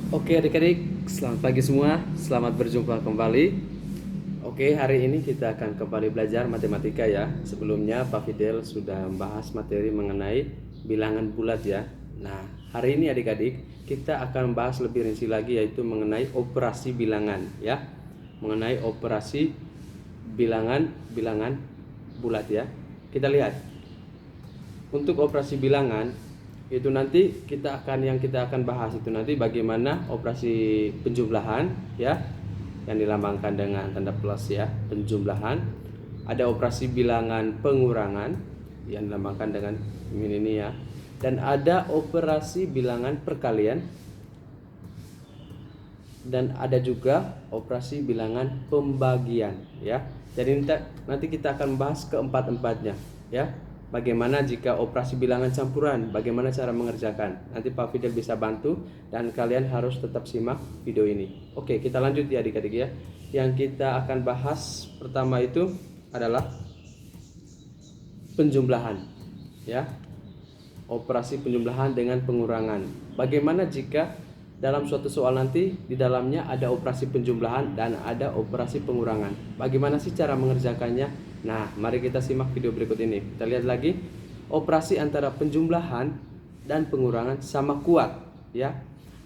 Oke adik-adik, selamat pagi semua, selamat berjumpa kembali. Oke, hari ini kita akan kembali belajar matematika ya. Sebelumnya Pak Fidel sudah membahas materi mengenai bilangan bulat ya. Nah, hari ini adik-adik kita akan membahas lebih rinci lagi, yaitu mengenai operasi bilangan ya. Mengenai operasi bilangan bulat ya. Kita lihat. Untuk operasi bilangan itu nanti kita akan bahas itu nanti bagaimana operasi penjumlahan ya, yang dilambangkan dengan tanda plus ya, penjumlahan. Ada operasi bilangan pengurangan yang dilambangkan dengan ini ya, dan ada operasi bilangan perkalian, dan ada juga operasi bilangan pembagian ya. Jadi nanti kita akan membahas keempat-empatnya ya. Bagaimana jika operasi bilangan campuran, bagaimana cara mengerjakan. Nanti Pak Fidel bisa bantu dan kalian harus tetap simak video ini. Oke, kita lanjut ya adik-adik ya. Yang kita akan bahas pertama itu adalah penjumlahan ya. Operasi penjumlahan dengan pengurangan. Bagaimana jika dalam suatu soal nanti di dalamnya ada operasi penjumlahan dan ada operasi pengurangan. Bagaimana sih cara mengerjakannya? Nah, mari kita simak video berikut ini. Kita lihat lagi. Operasi antara penjumlahan dan pengurangan sama kuat ya.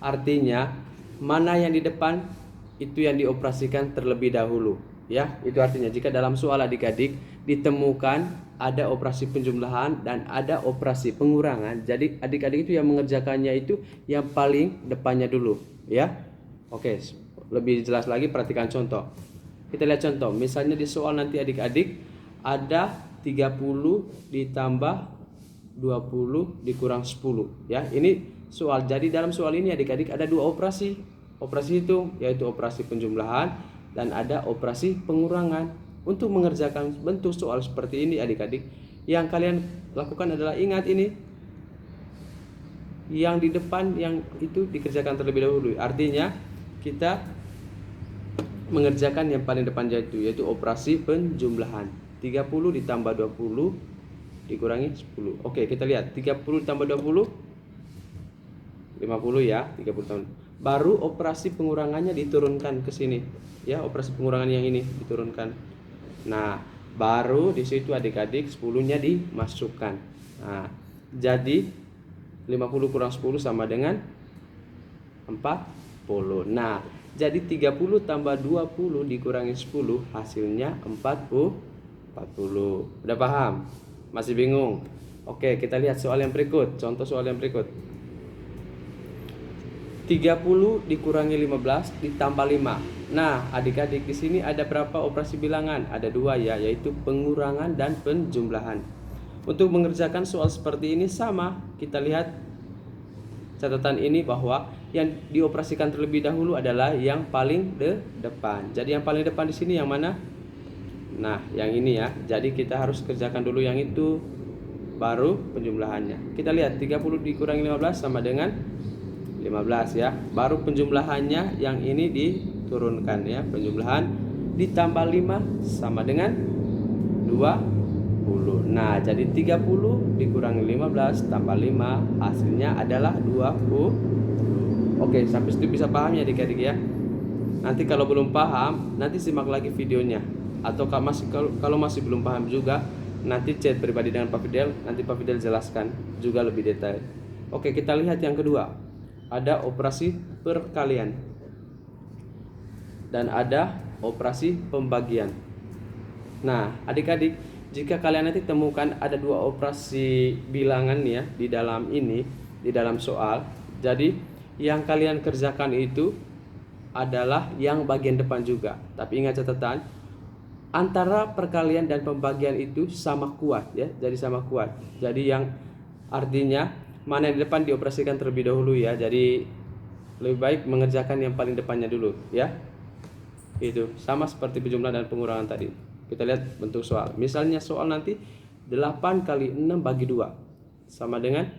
Artinya mana yang di depan itu yang dioperasikan terlebih dahulu ya. Itu artinya jika dalam soal adik-adik ditemukan ada operasi penjumlahan dan ada operasi pengurangan, jadi adik-adik itu yang mengerjakannya itu yang paling depannya dulu ya. Oke, lebih jelas lagi perhatikan contoh. Kita lihat contoh, misalnya di soal nanti adik-adik ada 30 ditambah 20 dikurang 10 ya. Ini soal, jadi dalam soal ini adik-adik ada dua operasi. Operasi itu yaitu operasi penjumlahan dan ada operasi pengurangan. Untuk mengerjakan bentuk soal seperti ini adik-adik, yang kalian lakukan adalah ingat ini, yang di depan yang itu dikerjakan terlebih dahulu. Artinya kita mengerjakan yang paling depan yaitu operasi penjumlahan. 30 ditambah 20 dikurangi 10. Oke, kita lihat 30 ditambah 20 50 ya, 30 tahun. Baru operasi pengurangannya diturunkan ke sini ya, operasi pengurangan yang ini diturunkan. Nah, baru di situ adik-adik 10-nya dimasukkan. Nah, jadi 50 kurang 10 sama dengan 40. Nah, jadi 30 tambah 20 dikurangi 10 hasilnya 40. Udah paham? Masih bingung? Oke, kita lihat soal yang berikut. Contoh soal yang berikut. 30 dikurangi 15 ditambah 5. Nah, adik-adik di sini ada berapa operasi bilangan? Ada dua ya, yaitu pengurangan dan penjumlahan. Untuk mengerjakan soal seperti ini sama, kita lihat catatan ini bahwa yang dioperasikan terlebih dahulu adalah yang paling depan. Jadi yang paling depan di sini yang mana? Nah, yang ini ya. Jadi kita harus kerjakan dulu yang itu, baru penjumlahannya. Kita lihat 30 dikurangi 15 sama dengan 15 ya. Baru penjumlahannya yang ini diturunkan ya. Penjumlahan ditambah 5 sama dengan 20. Nah, jadi 30 dikurangi 15 tambah 5 hasilnya adalah 20. Oke, sampai situ bisa paham ya adik-adik ya. Nanti kalau belum paham, nanti simak lagi videonya. Atau kalau masih belum paham juga, nanti chat pribadi dengan Pak Fidel, nanti Pak Fidel jelaskan juga lebih detail. Oke, kita lihat yang kedua. Ada operasi perkalian dan ada operasi pembagian. Nah, adik-adik, jika kalian nanti temukan ada dua operasi bilangan ya di dalam ini, di dalam soal, jadi yang kalian kerjakan itu adalah yang bagian depan juga. Tapi ingat catatan, antara perkalian dan pembagian itu sama kuat ya, jadi sama kuat. Jadi yang artinya mana yang di depan dioperasikan terlebih dahulu ya. Jadi lebih baik mengerjakan yang paling depannya dulu ya. Itu sama seperti penjumlahan dan pengurangan tadi. Kita lihat bentuk soal. Misalnya soal nanti 8 kali 6 bagi 2 sama dengan.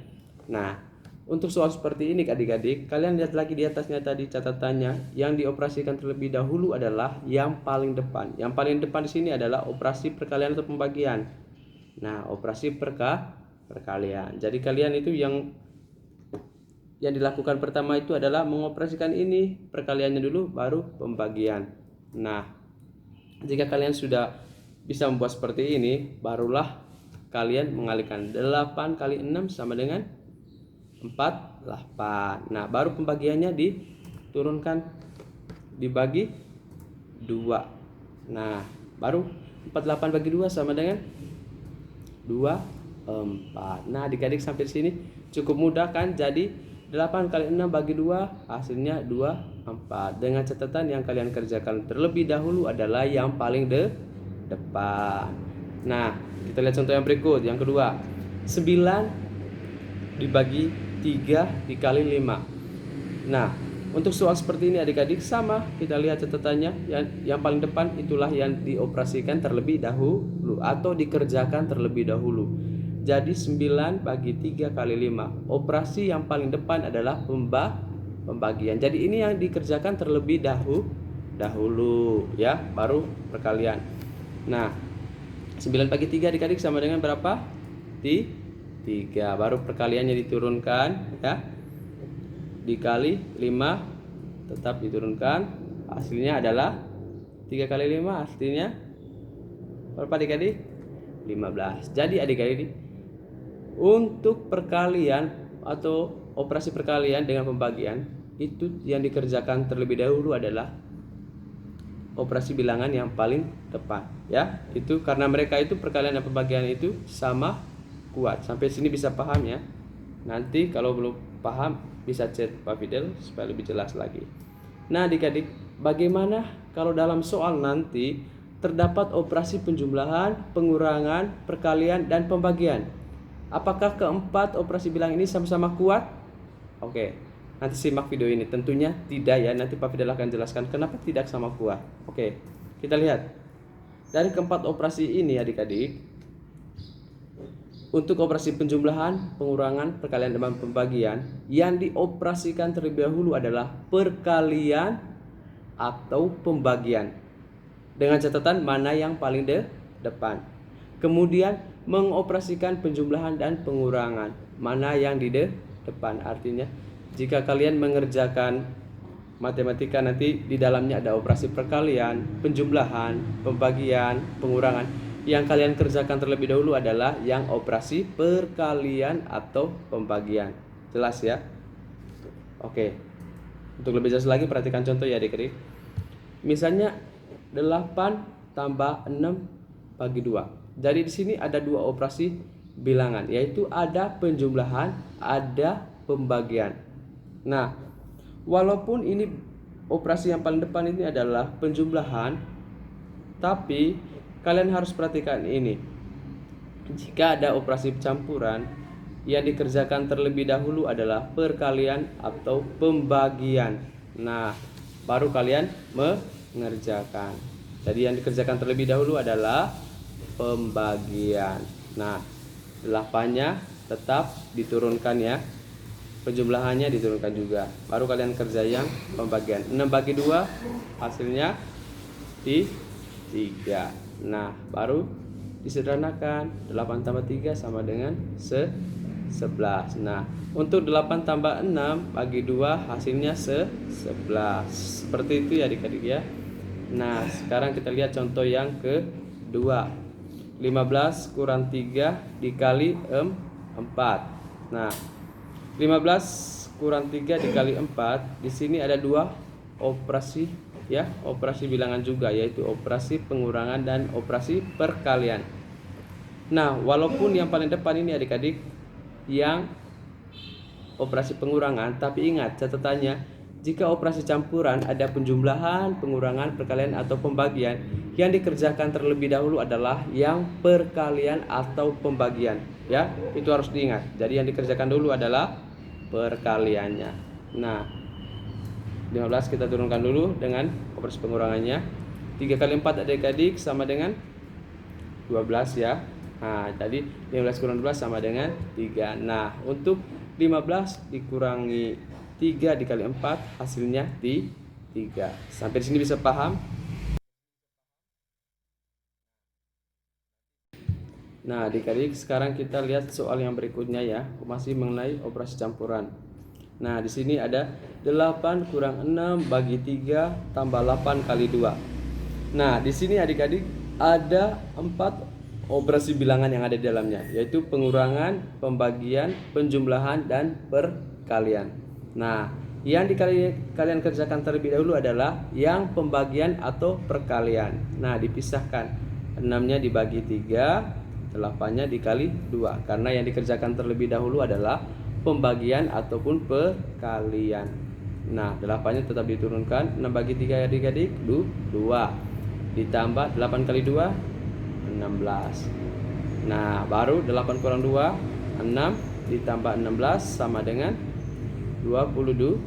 Nah, untuk soal seperti ini adik-adik, kalian lihat lagi di atasnya tadi catatannya, yang dioperasikan terlebih dahulu adalah yang paling depan. Yang paling depan di sini adalah operasi perkalian atau pembagian. Nah, operasi perkalian. Jadi kalian itu yang dilakukan pertama itu adalah mengoperasikan ini perkaliannya dulu baru pembagian. Nah, jika kalian sudah bisa membuat seperti ini, barulah kalian mengalihkan 8 kali 6 sama dengan 48. Nah, baru pembagiannya diturunkan dibagi 2. Nah, baru 48 bagi 2 sama dengan 24. Nah, adik-adik sampai sini cukup mudah kan? Jadi 8 kali 6 bagi 2 hasilnya 24. Dengan catatan yang kalian kerjakan terlebih dahulu adalah yang paling depan. Nah, kita lihat contoh yang berikut, yang kedua. 9 dibagi 3 dikali 5. Nah, untuk soal seperti ini adik-adik sama, kita lihat catatannya. Yang paling depan itulah yang dioperasikan terlebih dahulu atau dikerjakan terlebih dahulu. Jadi 9 bagi 3 kali 5. Operasi yang paling depan adalah pembagian. Jadi ini yang dikerjakan terlebih dahulu ya, baru perkalian. Nah, 9 bagi 3 adik-adik sama dengan berapa? 3. Baru perkaliannya diturunkan ya. Dikali 5 tetap diturunkan. Hasilnya adalah 3 kali 5 artinya berapa adik-adik? 15. Jadi adik-adik, untuk perkalian atau operasi perkalian dengan pembagian itu yang dikerjakan terlebih dahulu adalah operasi bilangan yang paling depan ya. Itu karena mereka itu perkalian dan pembagian itu sama kuat. Sampai sini bisa paham ya. Nanti kalau belum paham bisa chat Pak Fidel supaya lebih jelas lagi. Nah, adik-adik, bagaimana kalau dalam soal nanti terdapat operasi penjumlahan, pengurangan, perkalian dan pembagian? Apakah keempat operasi bilangan ini sama-sama kuat? Oke, nanti simak video ini. Tentunya tidak ya, nanti Pak Fidel akan jelaskan kenapa tidak sama kuat. Oke, kita lihat. Dari keempat operasi ini adik-adik, untuk operasi penjumlahan, pengurangan, perkalian dan pembagian, yang dioperasikan terlebih dahulu adalah perkalian atau pembagian. Dengan catatan mana yang paling depan. Kemudian mengoperasikan penjumlahan dan pengurangan, mana yang di depan. Artinya jika kalian mengerjakan matematika nanti di dalamnya ada operasi perkalian, penjumlahan, pembagian, pengurangan. Yang kalian kerjakan terlebih dahulu adalah yang operasi perkalian atau pembagian. Jelas ya? Oke. Untuk lebih jelas lagi perhatikan contoh ya adik-adik. Misalnya 8 tambah 6 bagi 2. Jadi di sini ada dua operasi bilangan, yaitu ada penjumlahan, ada pembagian. Nah, walaupun ini operasi yang paling depan ini adalah penjumlahan, tapi kalian harus perhatikan ini. Jika ada operasi campuran, yang dikerjakan terlebih dahulu adalah perkalian atau pembagian. Nah, baru kalian mengerjakan. Jadi yang dikerjakan terlebih dahulu adalah pembagian. Nah, 8-nya tetap diturunkan ya. Penjumlahannya diturunkan juga. Baru kalian kerja yang pembagian. 6 bagi 2 hasilnya 3. Nah, baru disederhanakan. 8 tambah 3 sama dengan 11. Nah, untuk 8 tambah 6 bagi 2 hasilnya 11. Seperti itu ya adik-adik ya. Nah, sekarang kita lihat contoh yang kedua. 15 kurang 3 dikali 4. Nah, 15 kurang 3 dikali 4. Di sini ada dua operasi ya, operasi bilangan juga, yaitu operasi pengurangan dan operasi perkalian. Nah, walaupun yang paling depan ini adik-adik yang operasi pengurangan, tapi ingat catatannya, jika operasi campuran ada penjumlahan, pengurangan, perkalian atau pembagian, yang dikerjakan terlebih dahulu adalah yang perkalian atau pembagian ya, itu harus diingat. Jadi yang dikerjakan dulu adalah perkaliannya. Nah, 15 kita turunkan dulu dengan operasi pengurangannya. 3 kali 4 adik-adik sama dengan 12 ya. Nah, jadi 15 kurang 12 sama dengan 3. Nah, untuk 15 dikurangi 3 dikali 4 hasilnya 3. Sampai di sini bisa paham? Nah, adik-adik sekarang kita lihat soal yang berikutnya ya. Masih mengenai operasi campuran. Nah, di sini ada 8 kurang 6 bagi 3 tambah 8 kali 2. Nah, di sini adik-adik ada 4 operasi bilangan yang ada di dalamnya, yaitu pengurangan, pembagian, penjumlahan, dan perkalian. Nah, yang kalian kerjakan terlebih dahulu adalah yang pembagian atau perkalian. Nah, dipisahkan. 6-nya dibagi 3, 8-nya dikali 2. Karena yang dikerjakan terlebih dahulu adalah pembagian ataupun perkalian. Nah, 8-nya tetap diturunkan. 6 bagi 3 adik-adik 2. Ditambah 8 kali 2 16. Nah, baru 8 kurang 2 6 ditambah 16 sama dengan 22.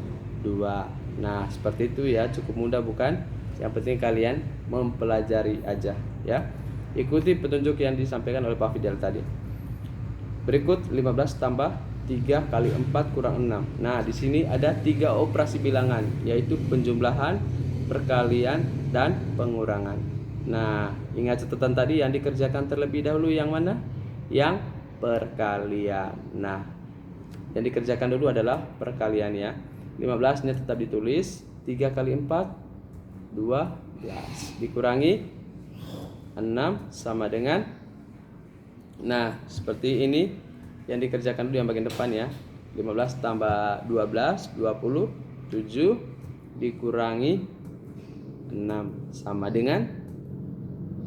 Nah, seperti itu ya, cukup mudah bukan? Yang penting kalian mempelajari aja ya. Ikuti petunjuk yang disampaikan oleh Pak Fidel tadi. Berikut 15 tambah 3 kali 4 kurang 6. Nah, di sini ada 3 operasi bilangan, yaitu penjumlahan, perkalian, dan pengurangan. Nah, ingat catatan tadi yang dikerjakan terlebih dahulu yang mana? Yang perkalian. Nah, yang dikerjakan dulu adalah perkalian ya. 15-nya tetap ditulis. 3 kali 4 12 dikurangi 6 sama dengan, nah seperti ini yang dikerjakan dulu yang bagian depan ya. 15 tambah 12 27 dikurangi 6 sama dengan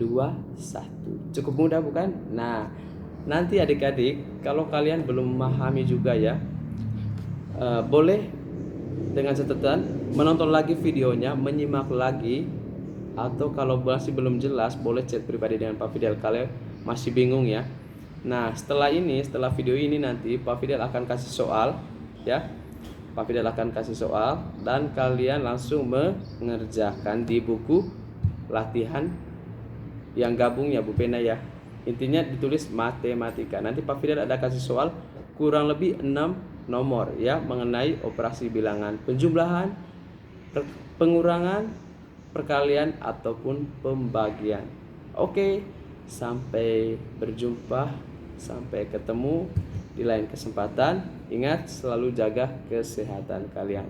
21. Cukup mudah bukan? Nah, nanti adik-adik kalau kalian belum memahami juga ya, boleh dengan catatan menonton lagi videonya, menyimak lagi, atau kalau masih belum jelas boleh chat pribadi dengan Pak Fidel kalau masih bingung ya. Nah, setelah video ini nanti Pak Fidel akan kasih soal ya. Pak Fidel akan kasih soal dan kalian langsung mengerjakan di buku latihan yang gabung ya Bu Pena ya. Intinya ditulis matematika. Nanti Pak Fidel ada kasih soal kurang lebih 6 nomor ya, mengenai operasi bilangan, penjumlahan, pengurangan, perkalian ataupun pembagian. Oke, sampai berjumpa, sampai ketemu di lain kesempatan. Ingat selalu jaga kesehatan kalian.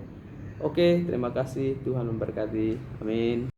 Oke, terima kasih. Tuhan memberkati. Amin.